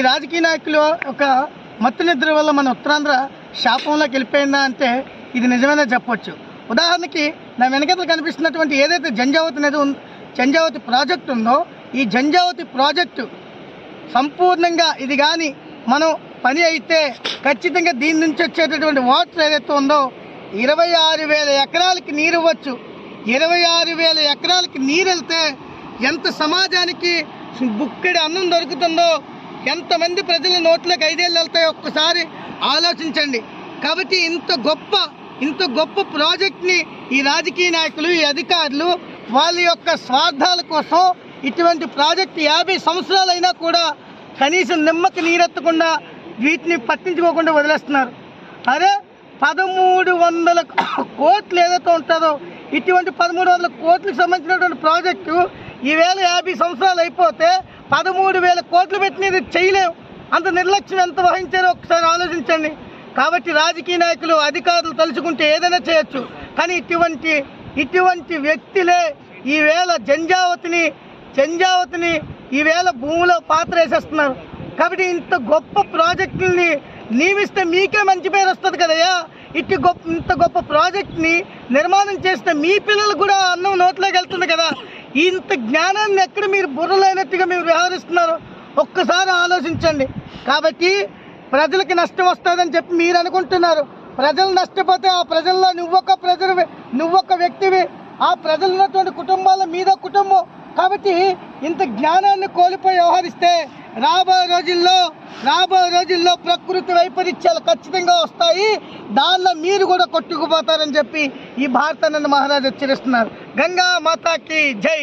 రాజకీయ నాయకులు ఒక మత్తు నిద్ర వల్ల మన ఉత్తరాంధ్ర శాపంలోకి వెళ్ళిపోయిందా అంటే ఇది నిజమేనే చెప్పొచ్చు. ఉదాహరణకి నా వెనకతలు కనిపిస్తున్నటువంటి ఏదైతే జంజావతి ప్రాజెక్టు ఉందో, ఈ జంజావతి ప్రాజెక్టు సంపూర్ణంగా ఇది కానీ మనం పని అయితే ఖచ్చితంగా దీని నుంచి వచ్చేటటువంటి వాటర్ ఏదైతే ఉందో 26,000 ఎకరాలకి నీరు ఇవ్వచ్చు. 26,000 ఎకరాలకి నీరు వెళ్తే ఎంత సమాజానికి బుక్కెడి అన్నం దొరుకుతుందో, ఎంతమంది ప్రజల నోట్లోకి 5 ఏళ్ళు వెళ్తాయో ఒక్కసారి ఆలోచించండి. కాబట్టి ఇంత గొప్ప ప్రాజెక్ట్ని ఈ రాజకీయ నాయకులు, ఈ అధికారులు వాళ్ళ యొక్క స్వార్థాల కోసం ఇటువంటి ప్రాజెక్టు 50 సంవత్సరాలైనా కూడా కనీసం నిమ్మకి నీరెత్తకుండా వీటిని పట్టించుకోకుండా వదిలేస్తున్నారు. అరే 1,300 కోట్లు ఏదైతే ఉంటుందో, ఇటువంటి 1,300 కోట్లకు సంబంధించినటువంటి ప్రాజెక్టు ఈవేళ 50 సంవత్సరాలు అయిపోతే 13,000 కోట్లు పెట్టి ఇది చేయలేము. అంత నిర్లక్ష్యం ఎంత వహించారో ఒకసారి ఆలోచించండి. కాబట్టి రాజకీయ నాయకులు, అధికారులు తలుచుకుంటే ఏదైనా చేయొచ్చు. కానీ ఇటువంటి వ్యక్తులే ఈవేళ జంజావతిని ఈవేళ భూమిలో పాత్ర వేసేస్తున్నారు. కాబట్టి ఇంత గొప్ప ప్రాజెక్టుల్ని నియమిస్తే మీకే మంచి పేరు వస్తుంది కదయ్యా. ఇంత గొప్ప ప్రాజెక్ట్ని నిర్మాణం చేస్తే మీ పిల్లలు కూడా అన్నం నోట్లోకి వెళ్తుంది కదా. ఇంత జ్ఞానాన్ని ఎక్కడ మీరు బుర్రలేనట్టుగా మీరు వ్యవహరిస్తున్నారు ఒక్కసారి ఆలోచించండి. కాబట్టి ప్రజలకి నష్టం వస్తుందని చెప్పి మీరు అనుకుంటున్నారు. ప్రజలు నష్టపోతే ఆ ప్రజల్లో నువ్వొక వ్యక్తివి. ఆ ప్రజలు ఉన్నటువంటి కుటుంబాల మీద కుటుంబం. కాబట్టి ఇంత జ్ఞానాన్ని కోల్పోయి వ్యవహరిస్తే రాబోయే రోజుల్లో ప్రకృతి వైపరీత్యాలు ఖచ్చితంగా వస్తాయి. దానిలో మీరు కూడా కొట్టుకుపోతారని చెప్పి ఈ భారతానంద మహారాజు హెచ్చరిస్తున్నారు. గంగా మాతాకి జై.